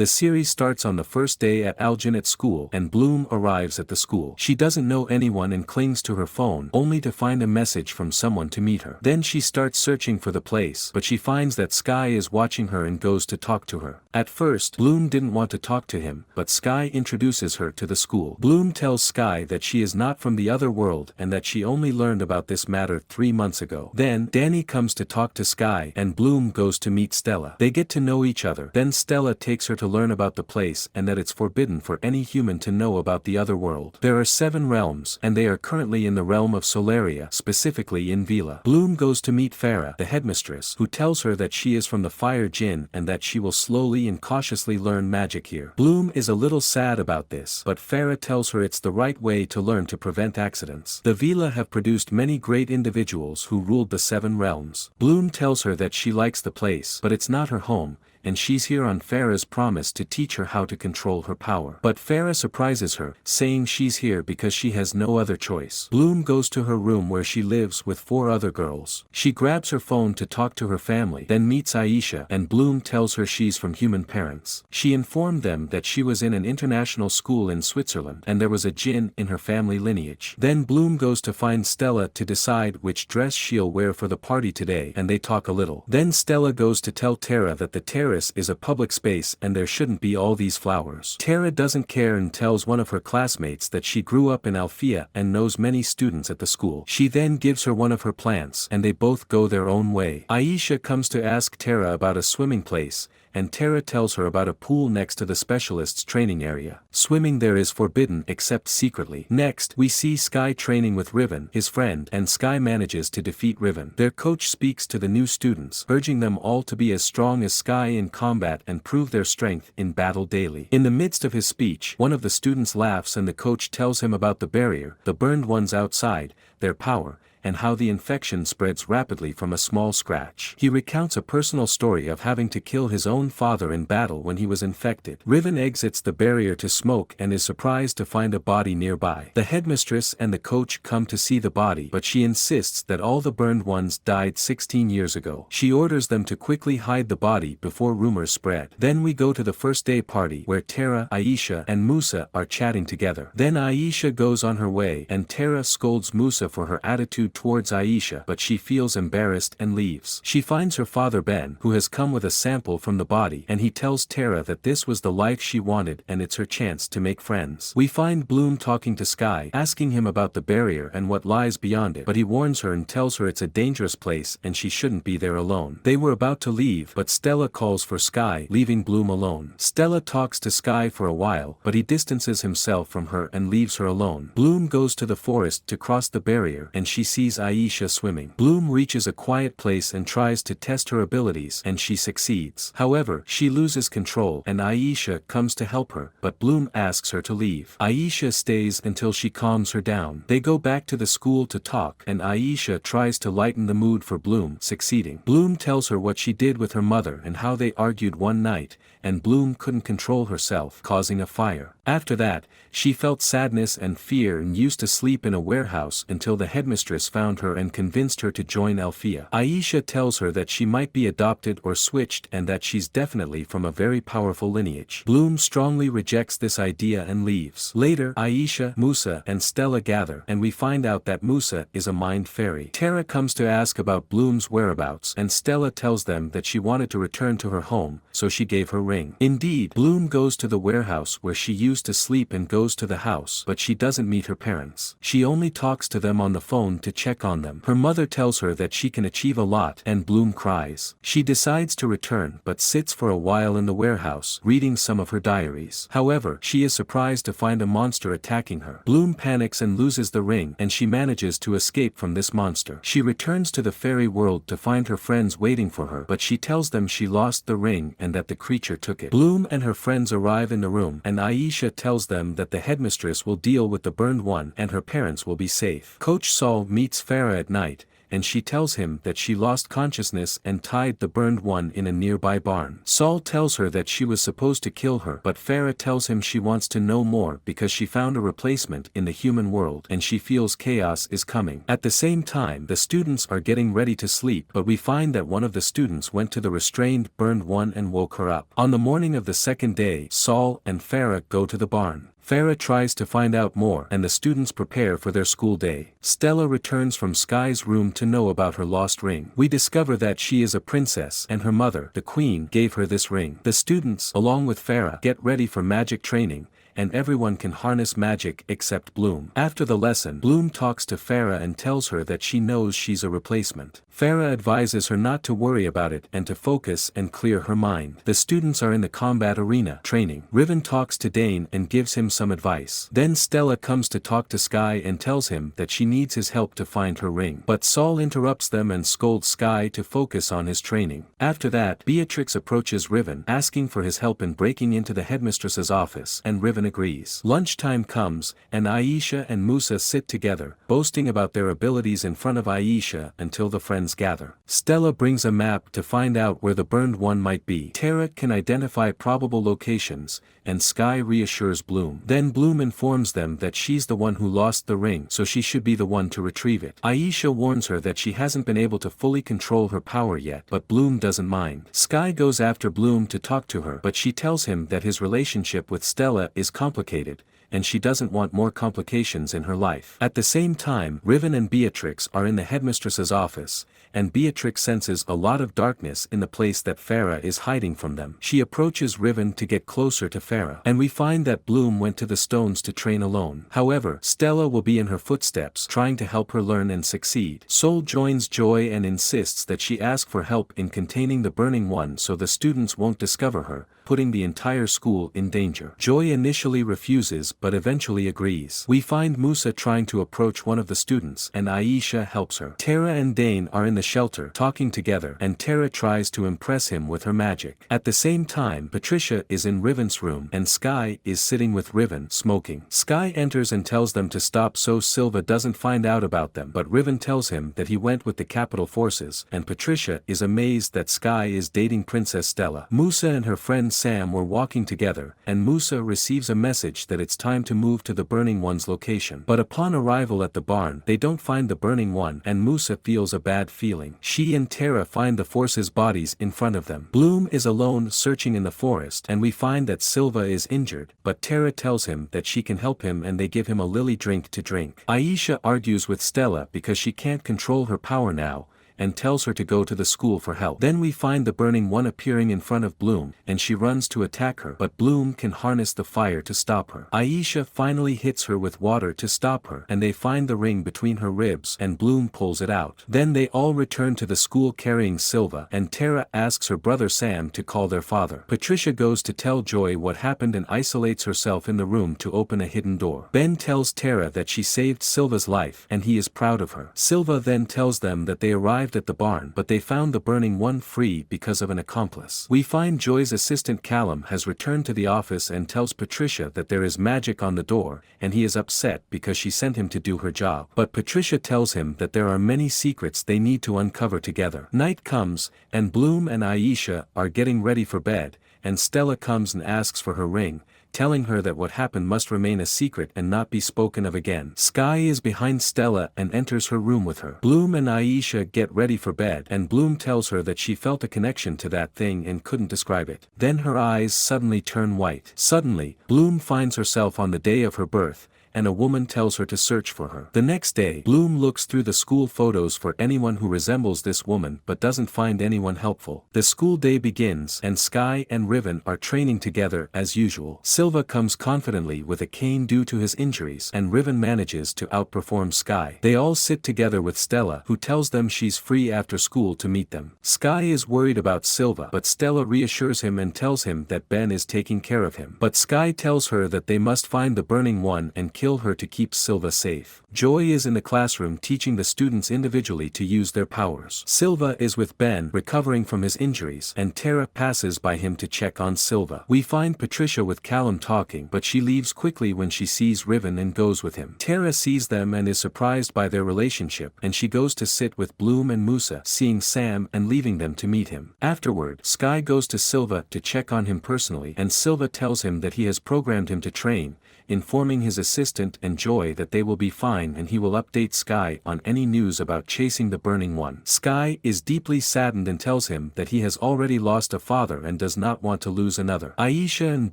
The series starts on the first day at Alginate School and Bloom arrives at the school. She doesn't know anyone and clings to her phone only to find a message from someone to meet her. Then she starts searching for the place, but she finds that Sky is watching her and goes to talk to her. At first, Bloom didn't want to talk to him, but Sky introduces her to the school. Bloom tells Sky that she is not from the other world and that she only learned about this matter 3 months ago. Then, Danny comes to talk to Sky and Bloom goes to meet Stella. They get to know each other. Then Stella takes her to learn about the place and that it's forbidden for any human to know about the other world. There are 7 realms, and they are currently in the realm of Solaria, specifically in Vila. Bloom goes to meet Farah, the headmistress, who tells her that she is from the Fire Djinn and that she will slowly and cautiously learn magic here. Bloom is a little sad about this, but Farah tells her it's the right way to learn to prevent accidents. The Vila have produced many great individuals who ruled the 7 realms. Bloom tells her that she likes the place, but it's not her home, and she's here on Farah's promise to teach her how to control her power. But Farah surprises her, saying she's here because she has no other choice. Bloom goes to her room where she lives with 4 other girls. She grabs her phone to talk to her family, then meets Aisha, and Bloom tells her she's from human parents. She informed them that she was in an international school in Switzerland and there was a djinn in her family lineage. Then Bloom goes to find Stella to decide which dress she'll wear for the party today, and they talk a little. Then Stella goes to tell Tara that the terrace is a public space and there shouldn't be all these flowers. Tara doesn't care and tells one of her classmates that she grew up in Alfea and knows many students at the school. She then gives her one of her plants and they both go their own way. Aisha comes to ask Tara about a swimming place, and Tara tells her about a pool next to the specialist's training area. Swimming there is forbidden except secretly. Next, we see Sky training with Riven, his friend, and Sky manages to defeat Riven. Their coach speaks to the new students, urging them all to be as strong as Sky in combat and prove their strength in battle daily. In the midst of his speech, one of the students laughs and the coach tells him about the barrier, the burned ones outside, their power, and how the infection spreads rapidly from a small scratch. He recounts a personal story of having to kill his own father in battle when he was infected. Riven exits the barrier to smoke and is surprised to find a body nearby. The headmistress and the coach come to see the body, but she insists that all the burned ones died 16 years ago. She orders them to quickly hide the body before rumors spread. Then we go to the first day party where Tara, Aisha, and Musa are chatting together. Then Aisha goes on her way and Tara scolds Musa for her attitude towards Aisha, but she feels embarrassed and leaves. She finds her father Ben, who has come with a sample from the body, and he tells Tara that this was the life she wanted and it's her chance to make friends. We find Bloom talking to Sky, asking him about the barrier and what lies beyond it, but he warns her and tells her it's a dangerous place and she shouldn't be there alone. They were about to leave, but Stella calls for Sky, leaving Bloom alone. Stella talks to Sky for a while, but he distances himself from her and leaves her alone. Bloom goes to the forest to cross the barrier and she sees Aisha swimming. Bloom reaches a quiet place and tries to test her abilities and she succeeds. However, she loses control and Aisha comes to help her, but Bloom asks her to leave. Aisha stays until she calms her down. They go back to the school to talk and Aisha tries to lighten the mood for Bloom, succeeding. Bloom tells her what she did with her mother and how they argued one night, and Bloom couldn't control herself, causing a fire. After that, she felt sadness and fear and used to sleep in a warehouse until the headmistress found her and convinced her to join Alfea. Aisha tells her that she might be adopted or switched and that she's definitely from a very powerful lineage. Bloom strongly rejects this idea and leaves. Later, Aisha, Musa, and Stella gather, and we find out that Musa is a mind fairy. Tara comes to ask about Bloom's whereabouts, and Stella tells them that she wanted to return to her home, so she gave her ring. Indeed, Bloom goes to the warehouse where she used to sleep and goes to the house, but she doesn't meet her parents. She only talks to them on the phone to check on them. Her mother tells her that she can achieve a lot, and Bloom cries. She decides to return but sits for a while in the warehouse, reading some of her diaries. However, she is surprised to find a monster attacking her. Bloom panics and loses the ring, and she manages to escape from this monster. She returns to the fairy world to find her friends waiting for her, but she tells them she lost the ring and that the creature took it. Bloom and her friends arrive in the room, and Aisha tells them that the headmistress will deal with the burned one and her parents will be safe. Coach Saul meets Farah at night, and she tells him that she lost consciousness and tied the burned one in a nearby barn. Saul tells her that she was supposed to kill her, but Farah tells him she wants to know more because she found a replacement in the human world and she feels chaos is coming. At the same time, the students are getting ready to sleep, but we find that one of the students went to the restrained burned one and woke her up. On the morning of the second day, Saul and Farah go to the barn. Farah tries to find out more and the students prepare for their school day. Stella returns from Sky's room to know about her lost ring. We discover that she is a princess and her mother, the queen, gave her this ring. The students, along with Farah, get ready for magic training, and everyone can harness magic except Bloom. After the lesson, Bloom talks to Farah and tells her that she knows she's a replacement. Farah advises her not to worry about it and to focus and clear her mind. The students are in the combat arena, training. Riven talks to Dane and gives him some advice. Then Stella comes to talk to Sky and tells him that she needs his help to find her ring. But Saul interrupts them and scolds Sky to focus on his training. After that, Beatrix approaches Riven, asking for his help in breaking into the headmistress's office, and Riven agrees. Lunchtime comes, and Aisha and Musa sit together, boasting about their abilities in front of Aisha until the friends gather. Stella brings a map to find out where the burned one might be. Tara can identify probable locations, and Sky reassures Bloom. Then Bloom informs them that she's the one who lost the ring, so she should be the one to retrieve it. Aisha warns her that she hasn't been able to fully control her power yet, but Bloom doesn't mind. Sky goes after Bloom to talk to her, but she tells him that his relationship with Stella is complicated, and she doesn't want more complications in her life. At the same time, Riven and Beatrix are in the headmistress's office, and Beatrix senses a lot of darkness in the place that Farah is hiding from them. She approaches Riven to get closer to Farah, and we find that Bloom went to the stones to train alone. However, Stella will be in her footsteps, trying to help her learn and succeed. Sol joins Joy and insists that she ask for help in containing the burning one so the students won't discover her, putting the entire school in danger. Joy initially refuses but eventually agrees. We find Musa trying to approach one of the students and Aisha helps her. Tara and Dane are in the shelter talking together and Tara tries to impress him with her magic. At the same time, Patricia is in Riven's room and Sky is sitting with Riven smoking. Sky enters and tells them to stop so Silva doesn't find out about them, but Riven tells him that he went with the capital forces, and Patricia is amazed that Sky is dating Princess Stella. Musa and her friend Sam were walking together, and Musa receives a message that it's time to move to the Burning One's location. But upon arrival at the barn, they don't find the Burning One, and Musa feels a bad feeling. She and Tara find the forces' bodies in front of them. Bloom is alone searching in the forest, and we find that Silva is injured, but Tara tells him that she can help him and they give him a lily drink to drink. Aisha argues with Stella because she can't control her power now, and tells her to go to the school for help. Then we find the Burning One appearing in front of Bloom, and she runs to attack her, but Bloom can harness the fire to stop her. Aisha finally hits her with water to stop her, and they find the ring between her ribs, and Bloom pulls it out. Then they all return to the school carrying Silva, and Tara asks her brother Sam to call their father. Patricia goes to tell Joy what happened and isolates herself in the room to open a hidden door. Ben tells Tara that she saved Silva's life, and he is proud of her. Silva then tells them that they arrived at the barn, but they found the Burning One free because of an accomplice. We find Joy's assistant Callum has returned to the office and tells Patricia that there is magic on the door, and he is upset because she sent him to do her job. But Patricia tells him that there are many secrets they need to uncover together. Night comes, and Bloom and Aisha are getting ready for bed, and Stella comes and asks for her ring, telling her that what happened must remain a secret and not be spoken of again. Sky is behind Stella and enters her room with her. Bloom and Aisha get ready for bed, and Bloom tells her that she felt a connection to that thing and couldn't describe it. Then her eyes suddenly turn white. Suddenly, Bloom finds herself on the day of her birth, and a woman tells her to search for her. The next day, Bloom looks through the school photos for anyone who resembles this woman but doesn't find anyone helpful. The school day begins, and Sky and Riven are training together as usual. Silva comes confidently with a cane due to his injuries, and Riven manages to outperform Sky. They all sit together with Stella, who tells them she's free after school to meet them. Sky is worried about Silva, but Stella reassures him and tells him that Ben is taking care of him. But Sky tells her that they must find the Burning One and kill her to keep Silva safe. Joy is in the classroom teaching the students individually to use their powers. Silva is with Ben recovering from his injuries, and Tara passes by him to check on Silva. We find Patricia with Callum talking, but she leaves quickly when she sees Riven and goes with him. Tara sees them and is surprised by their relationship, and she goes to sit with Bloom and Musa, seeing Sam and leaving them to meet him. Afterward, Sky goes to Silva to check on him personally, and Silva tells him that he has programmed him to train, informing his assistant and Joy that they will be fine and he will update Sky on any news about chasing the Burning One. Sky is deeply saddened and tells him that he has already lost a father and does not want to lose another. Aisha and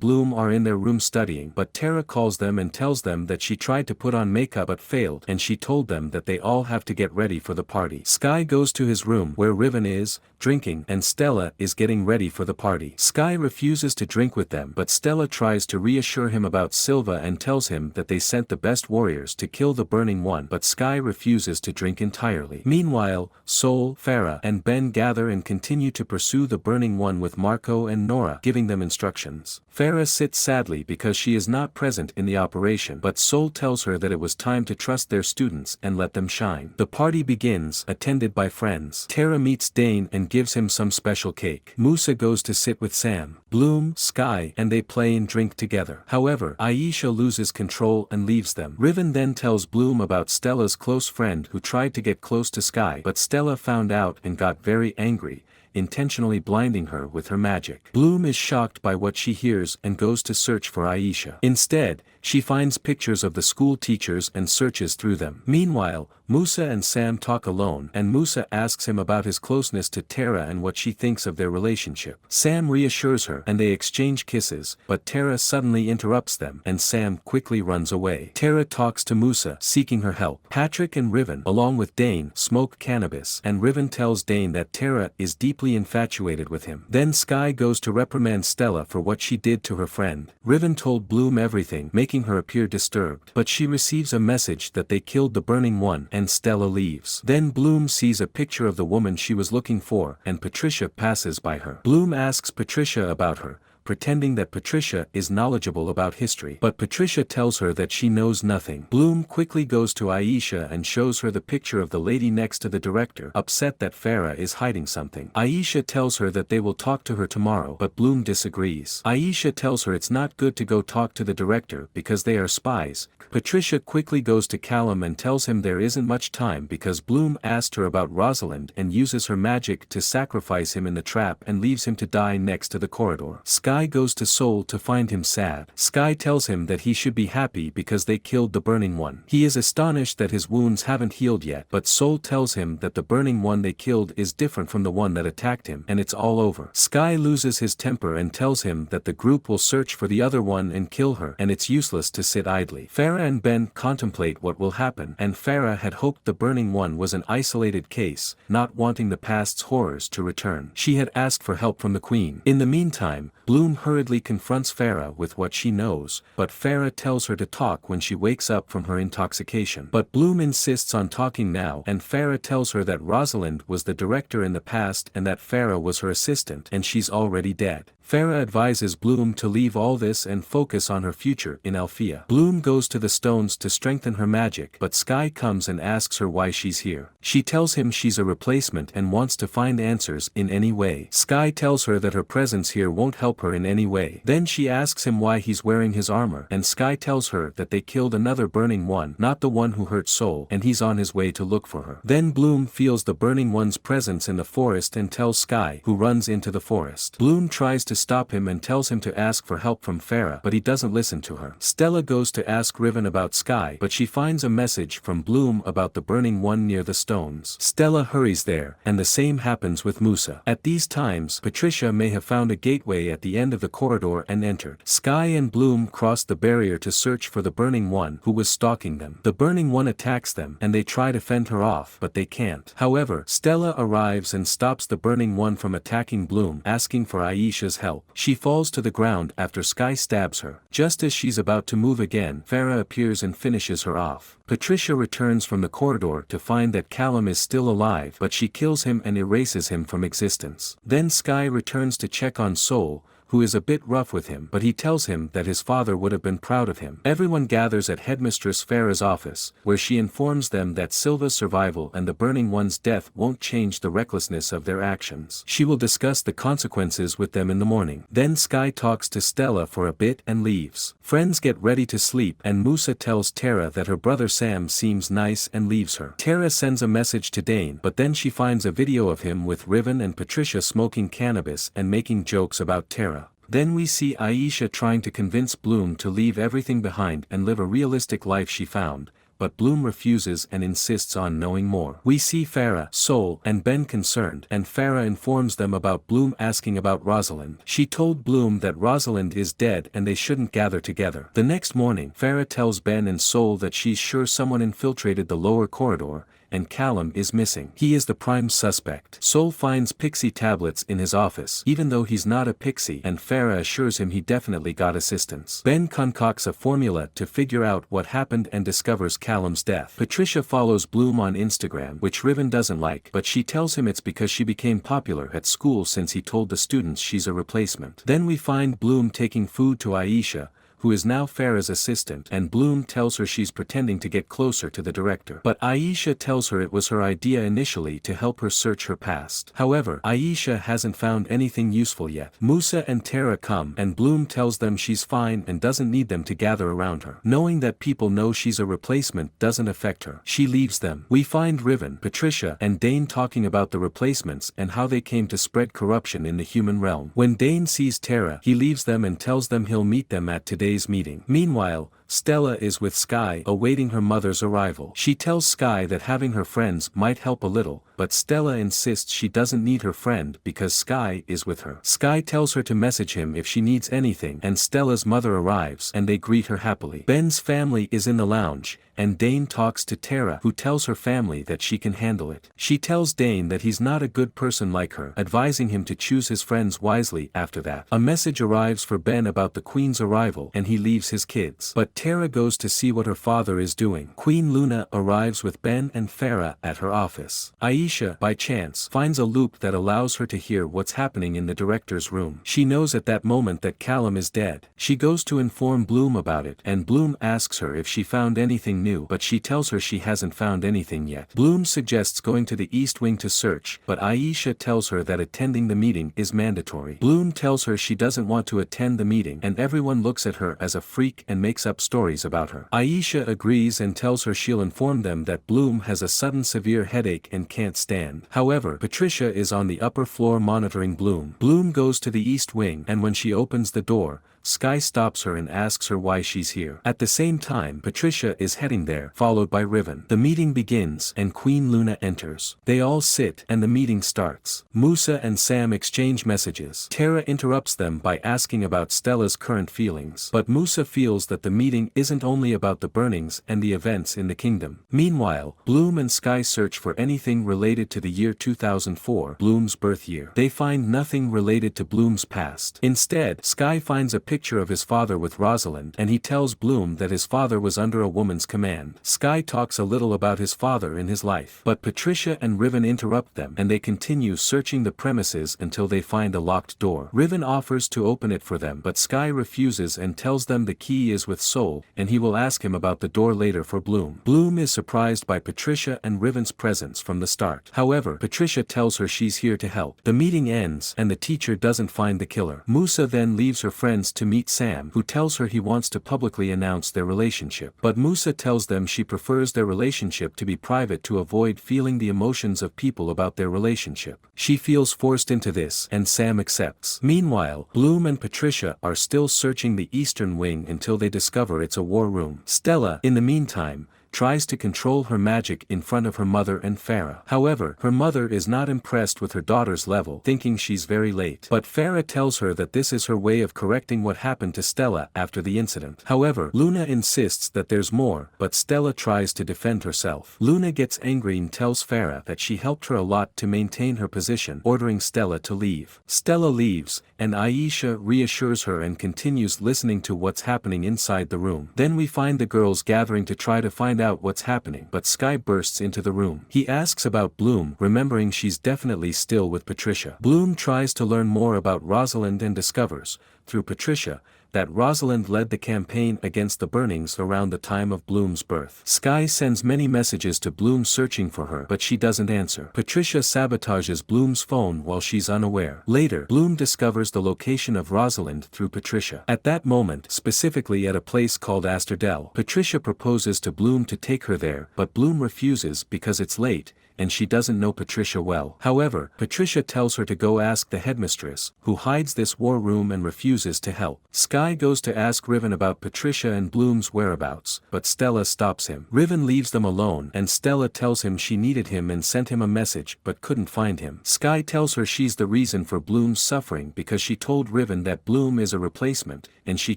Bloom are in their room studying, but Tara calls them and tells them that she tried to put on makeup but failed, and she told them that they all have to get ready for the party. Sky goes to his room where Riven is, drinking, and Stella is getting ready for the party. Sky refuses to drink with them, but Stella tries to reassure him about Silva and tells him that they sent the best warriors to kill the Burning One, but Sky refuses to drink entirely. Meanwhile, Sol, Farah, and Ben gather and continue to pursue the Burning One with Marco and Nora giving them instructions. Farah sits sadly because she is not present in the operation, but Sol tells her that it was time to trust their students and let them shine. The party begins, attended by friends. Tara meets Dane and gives him some special cake. Musa goes to sit with Sam, Bloom, Sky, and they play and drink together. However, Aisha loses control and leaves them. Riven then tells Bloom about Stella's close friend who tried to get close to Sky, but Stella found out and got very angry, intentionally blinding her with her magic. Bloom is shocked by what she hears and goes to search for Aisha. Instead, she finds pictures of the school teachers and searches through them. Meanwhile, Musa and Sam talk alone, and Musa asks him about his closeness to Tara and what she thinks of their relationship. Sam reassures her and they exchange kisses, but Tara suddenly interrupts them and Sam quickly runs away. Tara talks to Musa, seeking her help. Patrick and Riven, along with Dane, smoke cannabis, and Riven tells Dane that Tara is deeply infatuated with him. Then Sky goes to reprimand Stella for what she did to her friend. Riven told Bloom everything, making her appear disturbed, but she receives a message that they killed the Burning One, and Stella leaves. Then Bloom sees a picture of the woman she was looking for, and Patricia passes by her. Bloom asks Patricia about her, pretending that Patricia is knowledgeable about history, but Patricia tells her that she knows nothing. Bloom quickly goes to Aisha and shows her the picture of the lady next to the director, upset that Farah is hiding something. Aisha tells her that they will talk to her tomorrow, but Bloom disagrees. Aisha tells her it's not good to go talk to the director because they are spies. Patricia quickly goes to Callum and tells him there isn't much time because Bloom asked her about Rosalind and uses her magic to sacrifice him in the trap and leaves him to die next to the corridor. Sky goes to Sol to find him sad. Sky tells him that he should be happy because they killed the Burning One. He is astonished that his wounds haven't healed yet, but Sol tells him that the Burning One they killed is different from the one that attacked him, and it's all over. Sky loses his temper and tells him that the group will search for the other one and kill her, and it's useless to sit idly. Farah and Ben contemplate what will happen, and Farah had hoped the Burning One was an isolated case, not wanting the past's horrors to return. She had asked for help from the Queen. In the meantime, Bloom hurriedly confronts Farah with what she knows, but Farah tells her to talk when she wakes up from her intoxication. But Bloom insists on talking now, and Farah tells her that Rosalind was the director in the past and that Farah was her assistant and she's already dead. Farah advises Bloom to leave all this and focus on her future in Althea. Bloom goes to the stones to strengthen her magic, but Sky comes and asks her why she's here. She tells him she's a replacement and wants to find answers in any way. Sky tells her that her presence here won't help her in any way. Then she asks him why he's wearing his armor, and Sky tells her that they killed another Burning One, not the one who hurt Sol, and he's on his way to look for her. Then Bloom feels the Burning One's presence in the forest and tells Sky, who runs into the forest. Bloom tries to stop him and tells him to ask for help from Farah, but he doesn't listen to her. Stella goes to ask Riven about Sky, but she finds a message from Bloom about the Burning One near the stones. Stella hurries there, and the same happens with Musa. At these times, Patricia may have found a gateway at the end of the corridor and entered. Sky and Bloom cross the barrier to search for the Burning One who was stalking them. The Burning One attacks them, and they try to fend her off, but they can't. However, Stella arrives and stops the Burning One from attacking Bloom, asking for Aisha's help. She falls to the ground after Sky stabs her. Just as she's about to move again, Farah appears and finishes her off. Patricia returns from the corridor to find that Callum is still alive, but she kills him and erases him from existence. Then Sky returns to check on Sol, who is a bit rough with him, but he tells him that his father would have been proud of him. Everyone gathers at Headmistress Farah's office, where she informs them that Silva's survival and the Burning One's death won't change the recklessness of their actions. She will discuss the consequences with them in the morning. Then Sky talks to Stella for a bit and leaves. Friends get ready to sleep and Musa tells Tara that her brother Sam seems nice and leaves her. Tara sends a message to Dane, but then she finds a video of him with Riven and Patricia smoking cannabis and making jokes about Tara. Then we see Aisha trying to convince Bloom to leave everything behind and live a realistic life she found, but Bloom refuses and insists on knowing more. We see Farah, Sol, and Ben concerned, and Farah informs them about Bloom asking about Rosalind. She told Bloom that Rosalind is dead and they shouldn't gather together. The next morning, Farah tells Ben and Sol that she's sure someone infiltrated the lower corridor, and Callum is missing. He is the prime suspect. Sol finds pixie tablets in his office, even though he's not a pixie, and Farah assures him he definitely got assistance. Ben concocts a formula to figure out what happened and discovers Callum's death. Patricia follows Bloom on Instagram, which Riven doesn't like, but she tells him it's because she became popular at school since he told the students she's a replacement. Then we find Bloom taking food to Aisha, who is now Farah's assistant, and Bloom tells her she's pretending to get closer to the director. But Aisha tells her it was her idea initially to help her search her past. However, Aisha hasn't found anything useful yet. Musa and Tara come, and Bloom tells them she's fine and doesn't need them to gather around her. Knowing that people know she's a replacement doesn't affect her. She leaves them. We find Riven, Patricia, and Dane talking about the replacements and how they came to spread corruption in the human realm. When Dane sees Tara, he leaves them and tells them he'll meet them at today's meeting. Meanwhile, Stella is with Sky, awaiting her mother's arrival. She tells Sky that having her friends might help a little, but Stella insists she doesn't need her friend because Sky is with her. Sky tells her to message him if she needs anything, and Stella's mother arrives and they greet her happily. Ben's family is in the lounge, and Dane talks to Tara, who tells her family that she can handle it. She tells Dane that he's not a good person like her, advising him to choose his friends wisely. After that, a message arrives for Ben about the Queen's arrival and he leaves his kids. But Tara goes to see what her father is doing. Queen Luna arrives with Ben and Farah at her office. Aisha, by chance, finds a loop that allows her to hear what's happening in the director's room. She knows at that moment that Callum is dead. She goes to inform Bloom about it, and Bloom asks her if she found anything new, but she tells her she hasn't found anything yet. Bloom suggests going to the East Wing to search, but Aisha tells her that attending the meeting is mandatory. Bloom tells her she doesn't want to attend the meeting, and everyone looks at her as a freak and makes up stories about her. Aisha agrees and tells her she'll inform them that Bloom has a sudden severe headache and can't stand. However, Patricia is on the upper floor monitoring Bloom. Bloom goes to the East Wing, and when she opens the door, Sky stops her and asks her why she's here. At the same time, Patricia is heading there, followed by Riven. The meeting begins, and Queen Luna enters. They all sit, and the meeting starts. Musa and Sam exchange messages. Tara interrupts them by asking about Stella's current feelings. But Musa feels that the meeting isn't only about the burnings and the events in the kingdom. Meanwhile, Bloom and Sky search for anything related to the year 2004, Bloom's birth year. They find nothing related to Bloom's past. Instead, Sky finds a picture of his father with Rosalind, and he tells Bloom that his father was under a woman's command. Sky talks a little about his father in his life, but Patricia and Riven interrupt them, and they continue searching the premises until they find a locked door. Riven offers to open it for them, but Sky refuses and tells them the key is with Sol, and he will ask him about the door later for Bloom. Bloom is surprised by Patricia and Riven's presence from the start. However, Patricia tells her she's here to help. The meeting ends, and the teacher doesn't find the killer. Musa then leaves her friends to meet Sam, who tells her he wants to publicly announce their relationship. But Musa tells them she prefers their relationship to be private to avoid feeling the emotions of people about their relationship. She feels forced into this, and Sam accepts. Meanwhile, Bloom and Patricia are still searching the Eastern Wing until they discover it's a war room. Stella, in the meantime, tries to control her magic in front of her mother and Farah. However, her mother is not impressed with her daughter's level, thinking she's very late. But Farah tells her that this is her way of correcting what happened to Stella after the incident. However, Luna insists that there's more, but Stella tries to defend herself. Luna gets angry and tells Farah that she helped her a lot to maintain her position, ordering Stella to leave. Stella leaves, and Aisha reassures her and continues listening to what's happening inside the room. Then we find the girls gathering to try to find out what's happening, but Sky bursts into the room. He asks about Bloom, remembering she's definitely still with Patricia. Bloom tries to learn more about Rosalind and discovers, through Patricia, that Rosalind led the campaign against the burnings around the time of Bloom's birth. Sky sends many messages to Bloom searching for her, but she doesn't answer. Patricia sabotages Bloom's phone while she's unaware. Later, Bloom discovers the location of Rosalind through Patricia. At that moment, specifically at a place called Asterdell, Patricia proposes to Bloom to take her there, but Bloom refuses because it's late, and she doesn't know Patricia well. However, Patricia tells her to go ask the headmistress, who hides this war room and refuses to help. Sky goes to ask Riven about Patricia and Bloom's whereabouts, but Stella stops him. Riven leaves them alone, and Stella tells him she needed him and sent him a message but couldn't find him. Sky tells her she's the reason for Bloom's suffering because she told Riven that Bloom is a replacement, and she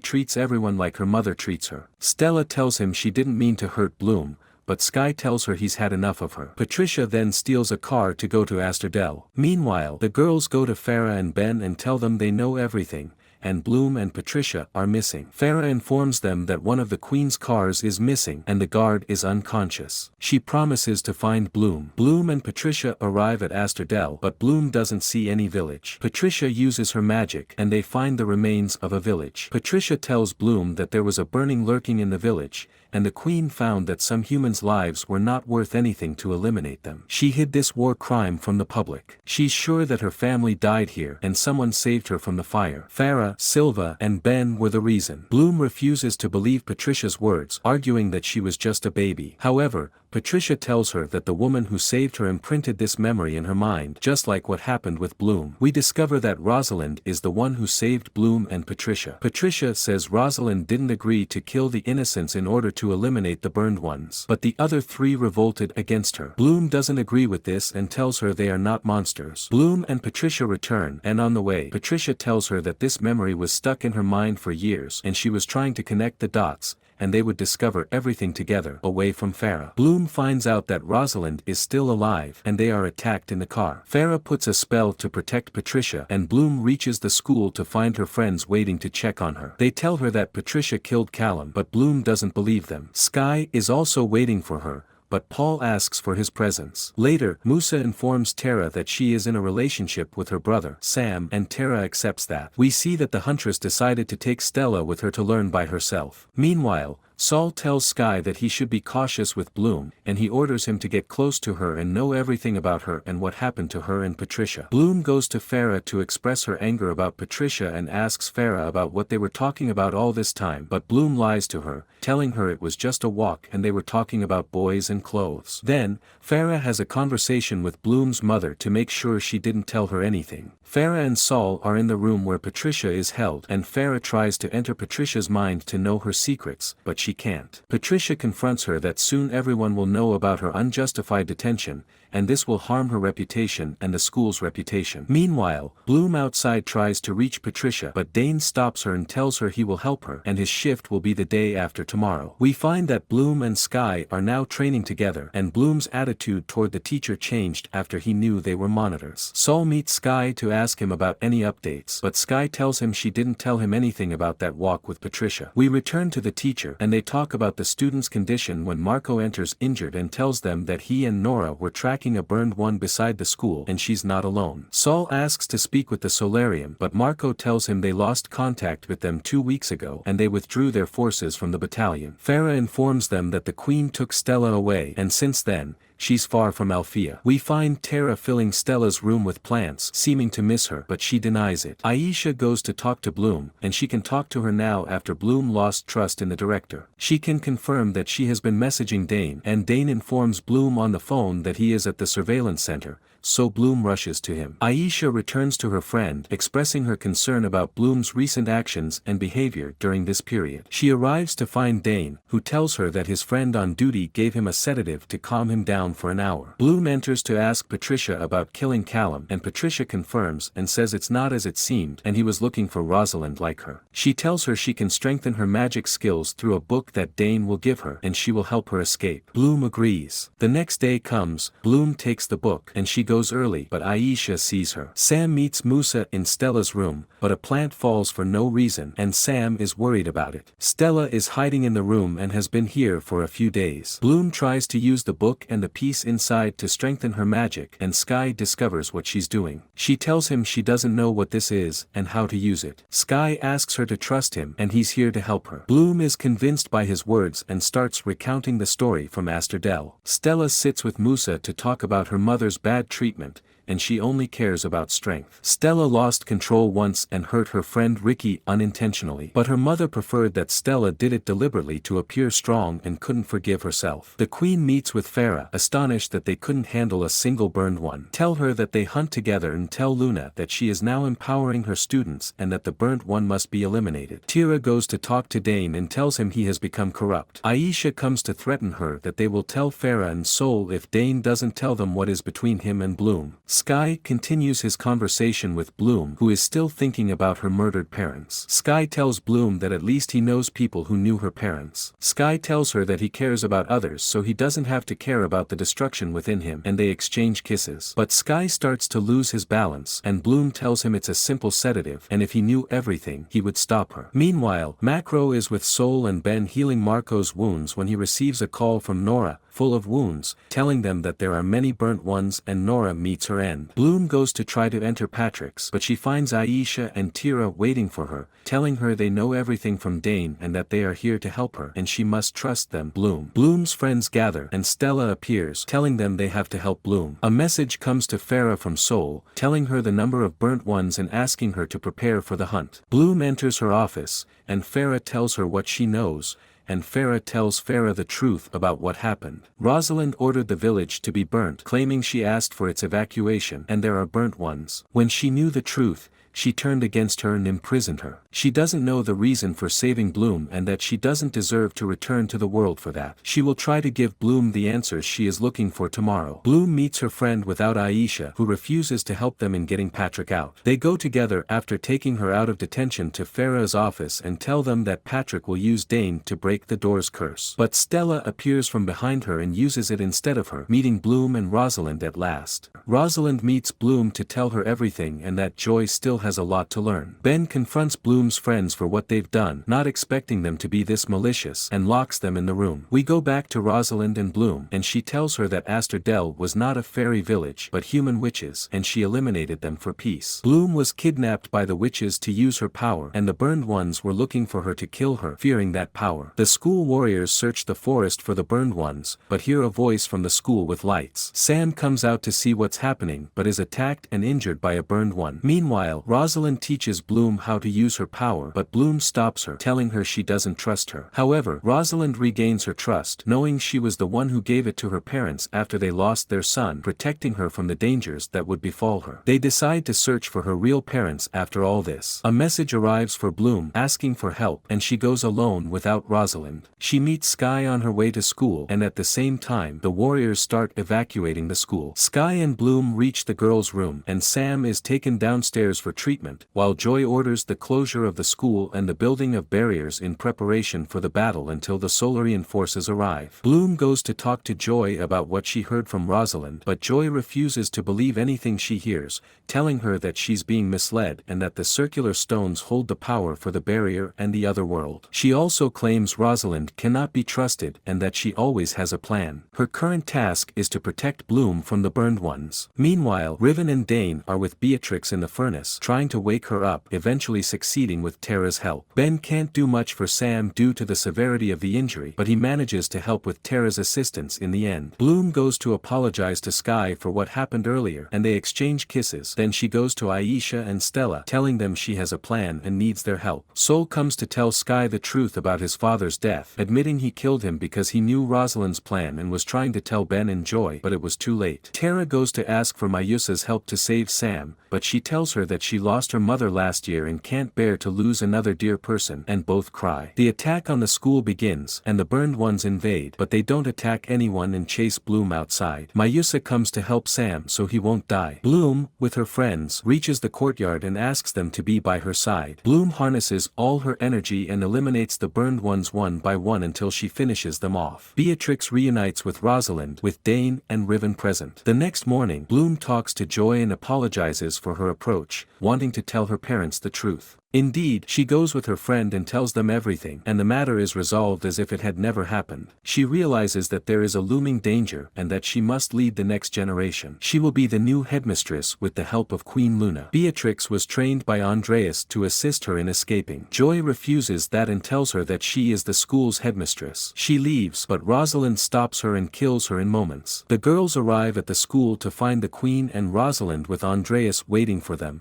treats everyone like her mother treats her. Stella tells him she didn't mean to hurt Bloom, but Sky tells her he's had enough of her. Patricia then steals a car to go to Asterdell. Meanwhile, the girls go to Farah and Ben and tell them they know everything, and Bloom and Patricia are missing. Farah informs them that one of the Queen's cars is missing and the guard is unconscious. She promises to find Bloom. Bloom and Patricia arrive at Asterdell, but Bloom doesn't see any village. Patricia uses her magic and they find the remains of a village. Patricia tells Bloom that there was a burning lurking in the village, and the Queen found that some humans' lives were not worth anything to eliminate them. She hid this war crime from the public. She's sure that her family died here and someone saved her from the fire. Farah, Silva, and Ben were the reason. Bloom refuses to believe Patricia's words, arguing that she was just a baby. However, Patricia tells her that the woman who saved her imprinted this memory in her mind, just like what happened with Bloom. We discover that Rosalind is the one who saved Bloom and Patricia. Patricia says Rosalind didn't agree to kill the innocents in order to eliminate the burned ones, but the other three revolted against her. Bloom doesn't agree with this and tells her they are not monsters. Bloom and Patricia return, and on the way, Patricia tells her that this memory was stuck in her mind for years and she was trying to connect the dots, and they would discover everything together, away from Farah. Bloom finds out that Rosalind is still alive, and they are attacked in the car. Farah puts a spell to protect Patricia, and Bloom reaches the school to find her friends waiting to check on her. They tell her that Patricia killed Callum, but Bloom doesn't believe them. Sky is also waiting for her, but Paul asks for his presence. Later, Musa informs Tara that she is in a relationship with her brother, Sam, and Tara accepts that. We see that the Huntress decided to take Stella with her to learn by herself. Meanwhile, Saul tells Sky that he should be cautious with Bloom, and he orders him to get close to her and know everything about her and what happened to her and Patricia. Bloom goes to Farah to express her anger about Patricia and asks Farah about what they were talking about all this time, but Bloom lies to her, telling her it was just a walk and they were talking about boys and clothes. Then, Farah has a conversation with Bloom's mother to make sure she didn't tell her anything. Farah and Saul are in the room where Patricia is held, and Farah tries to enter Patricia's mind to know her secrets, but she can't. Patricia confronts her that soon everyone will know about her unjustified detention, and this will harm her reputation and the school's reputation. Meanwhile, Bloom outside tries to reach Patricia, but Dane stops her and tells her he will help her, and his shift will be the day after tomorrow. We find that Bloom and Sky are now training together, and Bloom's attitude toward the teacher changed after he knew they were monitors. Saul meets Sky to ask him about any updates, but Sky tells him she didn't tell him anything about that walk with Patricia. We return to the teacher, and they talk about the student's condition when Marco enters injured and tells them that he and Nora were tracking a burned one beside the school and she's not alone. Saul asks to speak with the Solarium, but Marco tells him they lost contact with them 2 weeks ago and they withdrew their forces from the battalion. Farah informs them that the Queen took Stella away, and since then, she's far from Althea. We find Tara filling Stella's room with plants, seeming to miss her, but she denies it. Aisha goes to talk to Bloom, and she can talk to her now after Bloom lost trust in the director. She can confirm that she has been messaging Dane, and Dane informs Bloom on the phone that he is at the surveillance center, so Bloom rushes to him. Aisha returns to her friend, expressing her concern about Bloom's recent actions and behavior during this period. She arrives to find Dane, who tells her that his friend on duty gave him a sedative to calm him down for an hour. Bloom enters to ask Patricia about killing Callum, and Patricia confirms and says it's not as it seemed and he was looking for Rosalind like her. She tells her she can strengthen her magic skills through a book that Dane will give her and she will help her escape. Bloom agrees. The next day comes, Bloom takes the book and she goes early but Aisha sees her. Sam meets Musa in Stella's room, but a plant falls for no reason and Sam is worried about it. Stella is hiding in the room and has been here for a few days. Bloom tries to use the book and the piece inside to strengthen her magic and Sky discovers what she's doing. She tells him she doesn't know what this is and how to use it. Sky asks her to trust him and he's here to help her. Bloom is convinced by his words and starts recounting the story from Asterdell. Stella sits with Musa to talk about her mother's bad treatment, and she only cares about strength. Stella lost control once and hurt her friend Ricky unintentionally, but her mother preferred that Stella did it deliberately to appear strong and couldn't forgive herself. The queen meets with Farah, astonished that they couldn't handle a single burned one. Tell her that they hunt together and tell Luna that she is now empowering her students and that the burnt one must be eliminated. Tira goes to talk to Dane and tells him he has become corrupt. Aisha comes to threaten her that they will tell Farah and Sol if Dane doesn't tell them what is between him and Bloom. Sky continues his conversation with Bloom, who is still thinking about her murdered parents. Sky tells Bloom that at least he knows people who knew her parents. Sky tells her that he cares about others so he doesn't have to care about the destruction within him, and they exchange kisses. But Sky starts to lose his balance and Bloom tells him it's a simple sedative and if he knew everything he would stop her. Meanwhile, Macro is with Sol and Ben healing Marco's wounds when he receives a call from Nora, full of wounds, telling them that there are many burnt ones and Nora meets her end. Bloom goes to try to enter Patrick's but she finds Aisha and Tira waiting for her, telling her they know everything from Dane and that they are here to help her and she must trust them. Bloom's friends gather and Stella appears, telling them they have to help Bloom. A message comes to Farah from Sol, telling her the number of burnt ones and asking her to prepare for the hunt. Bloom enters her office, and Farah tells her what she knows, and Farah tells Farah the truth about what happened. Rosalind ordered the village to be burnt, claiming she asked for its evacuation and there are burnt ones. When she knew the truth, she turned against her and imprisoned her. She doesn't know the reason for saving Bloom and that she doesn't deserve to return to the world for that. She will try to give Bloom the answers she is looking for tomorrow. Bloom meets her friend without Aisha, who refuses to help them in getting Patrick out. They go together after taking her out of detention to Farah's office and tell them that Patrick will use Dane to break the door's curse. But Stella appears from behind her and uses it instead of her, meeting Bloom and Rosalind at last. Rosalind meets Bloom to tell her everything and that Joy still has a lot to learn. Ben confronts Bloom's friends for what they've done, not expecting them to be this malicious, and locks them in the room. We go back to Rosalind and Bloom, and she tells her that Asterdell was not a fairy village but human witches, and she eliminated them for peace. Bloom was kidnapped by the witches to use her power, and the burned ones were looking for her to kill her, fearing that power. The school warriors search the forest for the burned ones, but hear a voice from the school with lights. Sam comes out to see what's happening but is attacked and injured by a burned one. Meanwhile, Rosalind teaches Bloom how to use her power but Bloom stops her, telling her she doesn't trust her. However, Rosalind regains her trust, knowing she was the one who gave it to her parents after they lost their son, protecting her from the dangers that would befall her. They decide to search for her real parents after all this. A message arrives for Bloom asking for help and she goes alone without Rosalind. She meets Sky on her way to school and at the same time the warriors start evacuating the school. Sky and Bloom reach the girls' room and Sam is taken downstairs for treatment, while Joy orders the closure of the school and the building of barriers in preparation for the battle until the Solarian forces arrive. Bloom goes to talk to Joy about what she heard from Rosalind, but Joy refuses to believe anything she hears, telling her that she's being misled and that the circular stones hold the power for the barrier and the other world. She also claims Rosalind cannot be trusted and that she always has a plan. Her current task is to protect Bloom from the burned ones. Meanwhile, Riven and Dane are with Beatrix in the furnace, trying to wake her up, eventually succeeding with Tara's help. Ben can't do much for Sam due to the severity of the injury, but he manages to help with Tara's assistance in the end. Bloom goes to apologize to Sky for what happened earlier, and they exchange kisses. Then she goes to Aisha and Stella, telling them she has a plan and needs their help. Sol comes to tell Sky the truth about his father's death, admitting he killed him because he knew Rosalind's plan and was trying to tell Ben and Joy, but it was too late. Tara goes to ask for Mayusa's help to save Sam, but she tells her that she lost her mother last year and can't bear to lose another dear person, and both cry. The attack on the school begins, and the burned ones invade, but they don't attack anyone and chase Bloom outside. Mayusa comes to help Sam so he won't die. Bloom, with her friends, reaches the courtyard and asks them to be by her side. Bloom harnesses all her energy and eliminates the burned ones one by one until she finishes them off. Beatrix reunites with Rosalind, with Dane and Riven present. The next morning, Bloom talks to Joy and apologizes for her approach, wanting to tell her parents the truth. Indeed, she goes with her friend and tells them everything, and the matter is resolved as if it had never happened. She realizes that there is a looming danger and that she must lead the next generation. She will be the new headmistress with the help of Queen Luna. Beatrix was trained by Andreas to assist her in escaping. Joy refuses that and tells her that she is the school's headmistress. She leaves, but Rosalind stops her and kills her in moments. The girls arrive at the school to find the Queen and Rosalind with Andreas waiting for them.